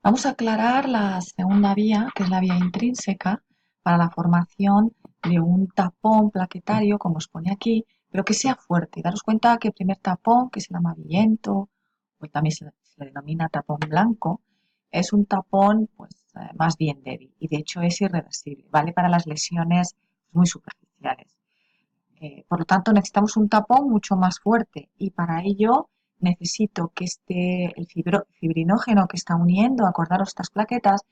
Vamos a aclarar la segunda vía, que es la vía intrínseca, para la formación de un tapón plaquetario, como os pone aquí, pero que sea fuerte. Daros cuenta que el primer tapón, que es el amarillento, o también se le denomina tapón blanco, es un tapón pues, más bien débil y de hecho es irreversible, ¿vale? Para las lesiones muy superficiales. Por lo tanto, necesitamos un tapón mucho más fuerte y para ello necesito que el fibrinógeno que está uniendo, acordaros estas plaquetas,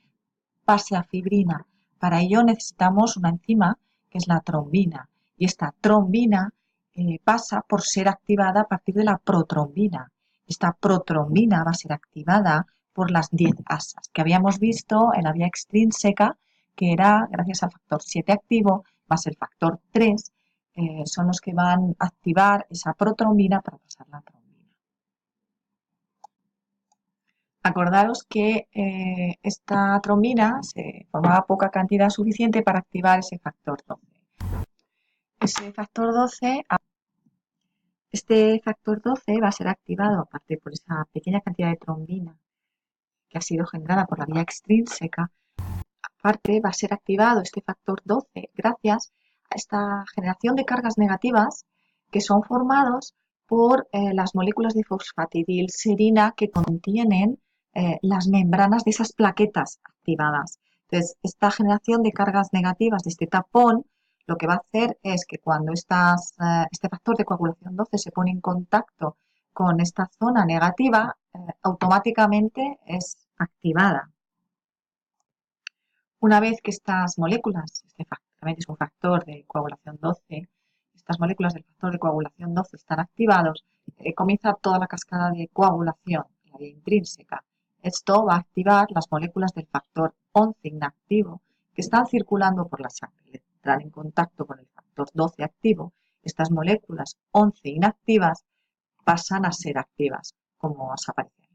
pase a fibrina. Para ello necesitamos una enzima que es la trombina y esta trombina pasa por ser activada a partir de la protrombina. Esta protrombina va a ser activada por las 10 asas que habíamos visto en la vía extrínseca, que era gracias al factor 7 activo más el factor 3, son los que van a activar esa protrombina para pasar la trombina. Acordaros que esta trombina se formaba poca cantidad suficiente para activar ese factor 12. Ese factor 12, este factor 12 va a ser activado, aparte por esa pequeña cantidad de trombina que ha sido generada por la vía extrínseca, aparte va a ser activado este factor 12 gracias a esta generación de cargas negativas que son formados por las moléculas de fosfatidilserina que contienen las membranas de esas plaquetas activadas. Entonces, esta generación de cargas negativas de este tapón lo que va a hacer es que cuando este factor de coagulación 12 se pone en contacto con esta zona negativa, automáticamente es activada. Una vez que estas moléculas, también es un factor de coagulación 12, estas moléculas del factor de coagulación 12 están activados, comienza toda la cascada de coagulación, la vía intrínseca. Esto va a activar las moléculas del factor 11 inactivo que están circulando por la sangre. Entrar en contacto con el factor 12 activo, estas moléculas 11 inactivas pasan a ser activas, como os aparece.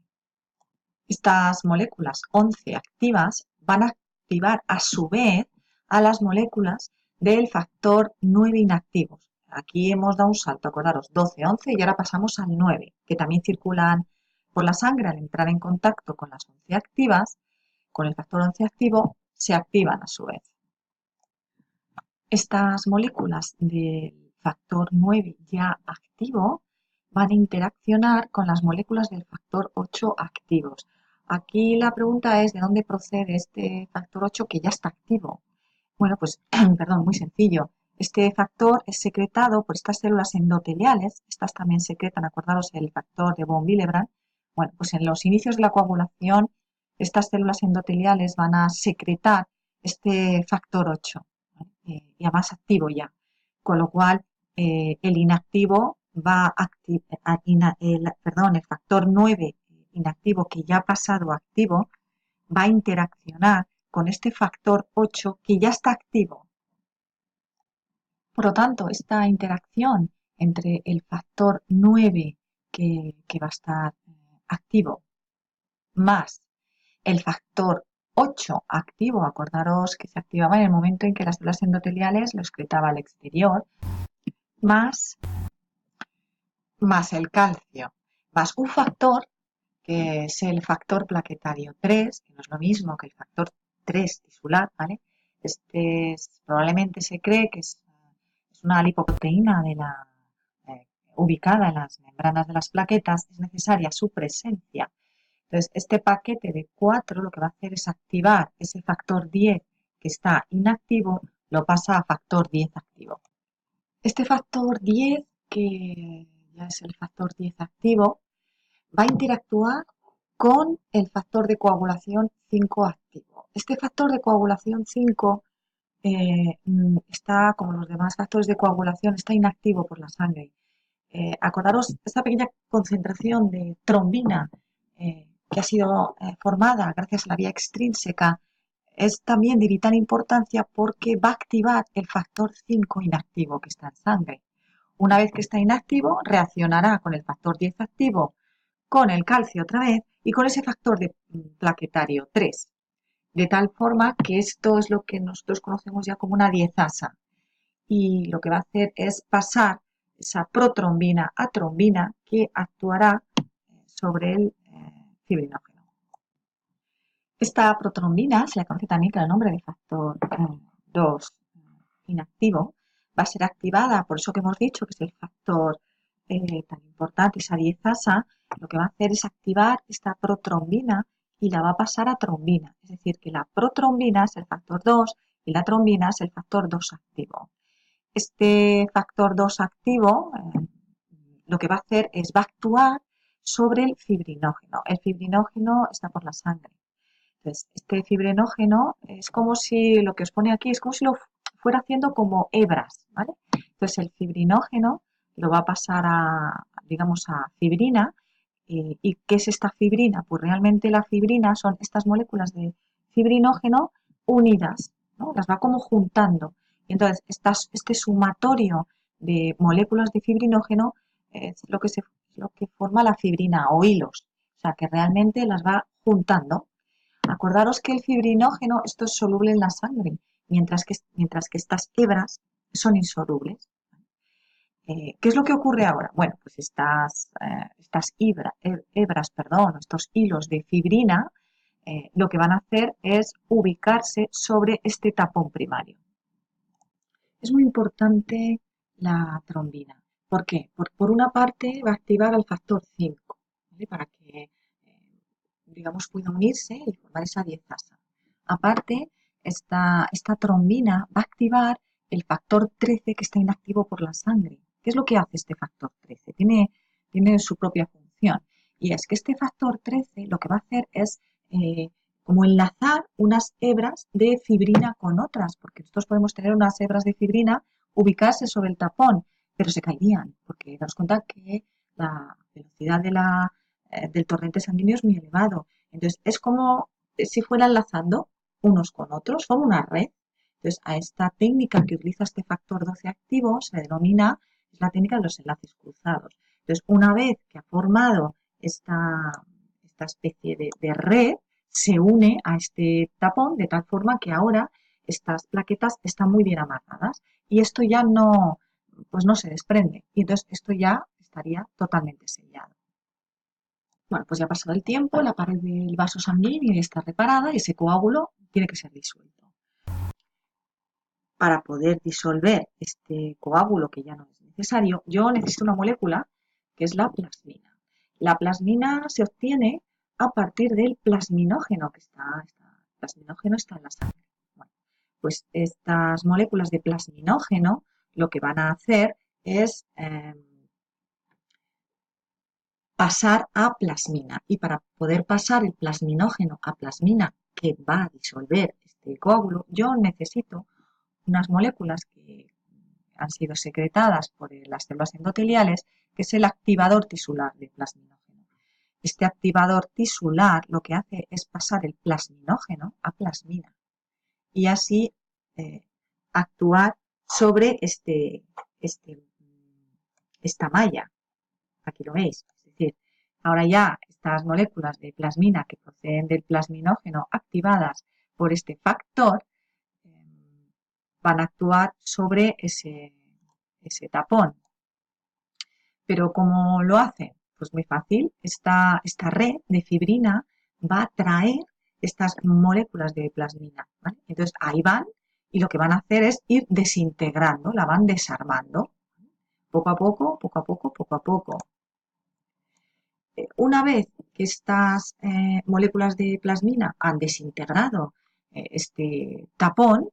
Estas moléculas 11 activas van a activar a su vez a las moléculas del factor 9 inactivos. Aquí hemos dado un salto, acordaros, 12, 11 y ahora pasamos al 9, que también circulan por la sangre al entrar en contacto con las 11 activas, con el factor 11 activo, se activan a su vez. Estas moléculas del factor 9 ya activo van a interaccionar con las moléculas del factor 8 activos. Aquí la pregunta es, ¿de dónde procede este factor 8 que ya está activo? Bueno, pues, perdón, muy sencillo. Este factor es secretado por estas células endoteliales. Estas también secretan, acordaros, el factor de von Willebrand. Bueno, pues en los inicios de la coagulación, estas células endoteliales van a secretar este factor 8, ¿vale? Y además activo ya. Con lo cual, el inactivo va a activar, el factor 9 inactivo que ya ha pasado a activo, va a interaccionar con este factor 8 que ya está activo. Por lo tanto, esta interacción entre el factor 9 que va a estar activo más el factor 8 activo, acordaros que se activaba en el momento en que las células endoteliales lo excretaba al exterior, más el calcio, más un factor que es el factor plaquetario 3, que no es lo mismo que el factor 3 tisular, ¿vale? Probablemente se cree que es una lipoproteína ubicada en las membranas de las plaquetas, es necesaria su presencia. Entonces, este paquete de 4 lo que va a hacer es activar ese factor 10 que está inactivo, lo pasa a factor 10 activo. Este factor 10, que ya es el factor 10 activo, va a interactuar con el factor de coagulación 5 activo. Este factor de coagulación 5 está, como los demás factores de coagulación, está inactivo por la sangre. Acordaros esta pequeña concentración de trombina que ha sido formada gracias a la vía extrínseca es también de vital importancia porque va a activar el factor 5 inactivo que está en sangre. Una vez que está inactivo, reaccionará con el factor 10 activo, con el calcio otra vez y con ese factor de plaquetario 3. De tal forma que esto es lo que nosotros conocemos ya como una diezasa. Y lo que va a hacer es pasar esa protrombina a trombina que actuará sobre el fibrinógeno. Esta protrombina se le conoce también con el nombre de factor 2 inactivo. Va a ser activada, por eso que hemos dicho que es el factor tan importante, esa diezasa, lo que va a hacer es activar esta protrombina y la va a pasar a trombina. Es decir, que la protrombina es el factor 2 y la trombina es el factor 2 activo. Este factor 2 activo lo que va a hacer es va a actuar sobre el fibrinógeno. El fibrinógeno está por la sangre. Entonces, este fibrinógeno es como si, lo que os pone aquí, es como si lo fuera haciendo como hebras, ¿vale? Entonces, el fibrinógeno lo va a pasar a, digamos, a fibrina. ¿Y qué es esta fibrina? Pues realmente la fibrina son estas moléculas de fibrinógeno unidas, ¿no? Las va como juntando. Y entonces, este sumatorio de moléculas de fibrinógeno es lo que forma la fibrina o hilos. O sea, que realmente las va juntando. Acordaros que el fibrinógeno, esto es soluble en la sangre, mientras que estas hebras son insolubles. ¿Qué es lo que ocurre ahora? Bueno, pues estas hebras, perdón, estos hilos de fibrina, lo que van a hacer es ubicarse sobre este tapón primario. Es muy importante la trombina. ¿Por qué? Por una parte va a activar al factor 5, ¿vale? Para que, digamos, pueda unirse y formar esa diezasa. Aparte, esta trombina va a activar el factor 13 que está inactivo por la sangre. ¿Qué es lo que hace este factor 13? Tiene su propia función. Y es que este factor 13 lo que va a hacer es como enlazar unas hebras de fibrina con otras, porque nosotros podemos tener unas hebras de fibrina ubicarse sobre el tapón, pero se caerían, porque daos cuenta que la velocidad del torrente sanguíneo es muy elevado. Entonces, es como si fuera enlazando unos con otros, forma una red. Entonces, a esta técnica que utiliza este factor 12 activo se le denomina, es la técnica de los enlaces cruzados. Entonces, una vez que ha formado esta especie de red, se une a este tapón de tal forma que ahora estas plaquetas están muy bien amarradas y esto ya no, pues no se desprende. Y entonces esto ya estaría totalmente sellado. Bueno, pues ya ha pasado el tiempo, la pared del vaso sanguíneo está reparada y ese coágulo tiene que ser disuelto. Para poder disolver este coágulo que ya no es necesario, yo necesito una molécula que es la plasmina. La plasmina se obtiene a partir del plasminógeno plasminógeno está en la sangre. Bueno, pues estas moléculas de plasminógeno lo que van a hacer es pasar a plasmina. Y para poder pasar el plasminógeno a plasmina que va a disolver este coágulo, yo necesito unas moléculas que han sido secretadas por las células endoteliales, que es el activador tisular de plasminógeno. Este activador tisular lo que hace es pasar el plasminógeno a plasmina y así actuar sobre esta malla. Aquí lo veis. Es decir, ahora ya estas moléculas de plasmina que proceden del plasminógeno activadas por este factor van a actuar sobre ese tapón. Pero ¿cómo lo hacen? Pues muy fácil. Esta red de fibrina va a traer estas moléculas de plasmina, ¿vale? Entonces ahí van y lo que van a hacer es ir desintegrando, la van desarmando. Poco a poco, poco a poco, poco a poco. Una vez que estas moléculas de plasmina han desintegrado este tapón,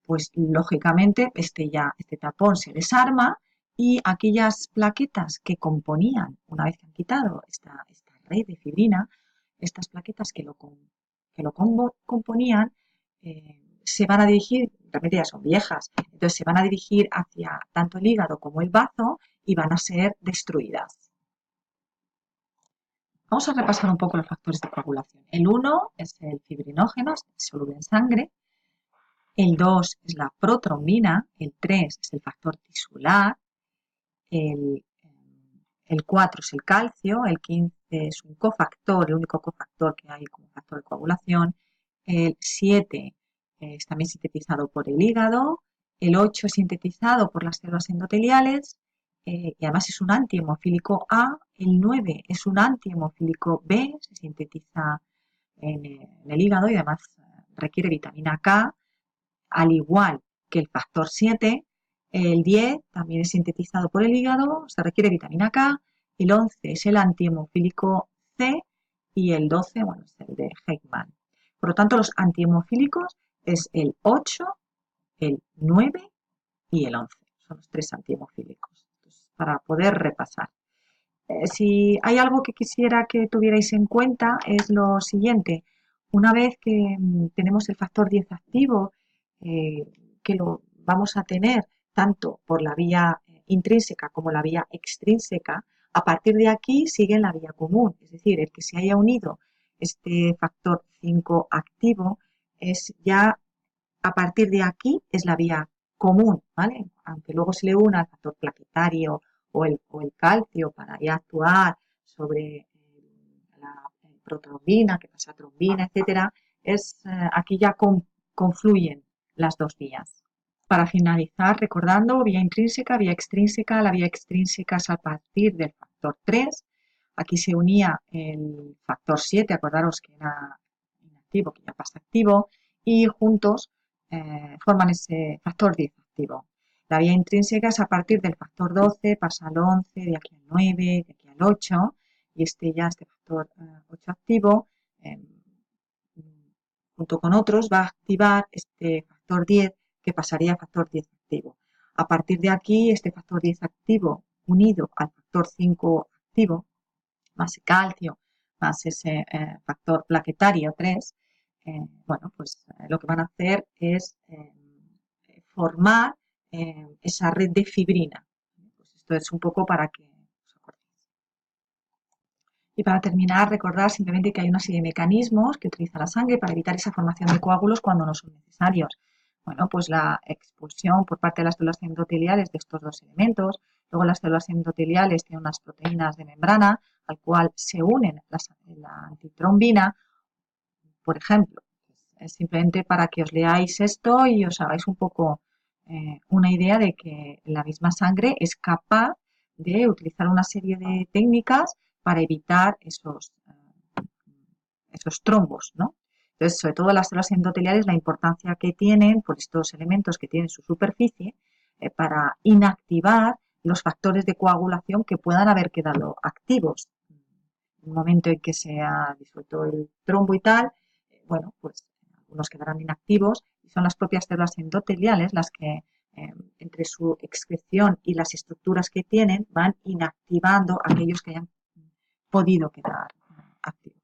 pues lógicamente este tapón se desarma y aquellas plaquetas que componían, una vez que han quitado esta red de fibrina, estas plaquetas que lo componían, se van a dirigir, realmente ya son viejas, entonces se van a dirigir hacia tanto el hígado como el bazo y van a ser destruidas. Vamos a repasar un poco los factores de coagulación. El 1 es el fibrinógeno, es soluble en sangre. El 2 es la protrombina. El 3 es el factor tisular. El 4 es el calcio. El 15 es un cofactor, el único cofactor que hay como factor de coagulación. El 7 es también sintetizado por el hígado. El 8 es sintetizado por las células endoteliales. Y además es un antihemofílico A. El 9 es un antihemofílico B, se sintetiza en el hígado y además requiere vitamina K, al igual que el factor 7. El 10 también es sintetizado por el hígado, se requiere vitamina K. El 11 es el antihemofílico C y el 12, bueno, es el de Heckman. Por lo tanto, los antihemofílicos es el 8, el 9 y el 11. Son los tres antihemofílicos. Entonces, para poder repasar. Si hay algo que quisiera que tuvierais en cuenta es lo siguiente. Una vez que tenemos el factor 10 activo, que lo vamos a tener tanto por la vía intrínseca como la vía extrínseca, a partir de aquí sigue la vía común. Es decir, el que se haya unido este factor 5 activo es ya a partir de aquí es la vía común, ¿vale? Aunque luego se le una el factor plaquetario o el calcio para ya actuar sobre la protrombina, que pasa a trombina, etcétera, aquí ya confluyen las dos vías. Para finalizar, recordando vía intrínseca, vía extrínseca. La vía extrínseca es a partir del factor 3. Aquí se unía el factor 7, acordaros que era inactivo, que ya pasa activo, y juntos forman ese factor 10 activo. La vía intrínseca es a partir del factor 12, pasa al 11, de aquí al 9, de aquí al 8, y este factor 8 activo, junto con otros, va a activar este factor 10 que pasaría a factor 10 activo. A partir de aquí, este factor 10 activo unido al factor 5 activo, más el calcio, más ese factor plaquetario 3, bueno, pues lo que van a hacer es formar esa red de fibrina. Pues esto es un poco para que os acordéis. Y para terminar, recordar simplemente que hay una serie de mecanismos que utiliza la sangre para evitar esa formación de coágulos cuando no son necesarios. Bueno, pues la expulsión por parte de las células endoteliales de estos dos elementos. Luego las células endoteliales tienen unas proteínas de membrana al cual se unen la antitrombina, por ejemplo. Es simplemente para que os leáis esto y os hagáis un poco una idea de que la misma sangre es capaz de utilizar una serie de técnicas para evitar esos trombos, ¿no? Entonces, sobre todo las células endoteliales, la importancia que tienen por estos elementos que tienen su superficie para inactivar los factores de coagulación que puedan haber quedado activos. En el momento en que se ha disuelto el trombo y tal, bueno, pues algunos quedarán inactivos y son las propias células endoteliales las que entre su excreción y las estructuras que tienen van inactivando aquellos que hayan podido quedar activos.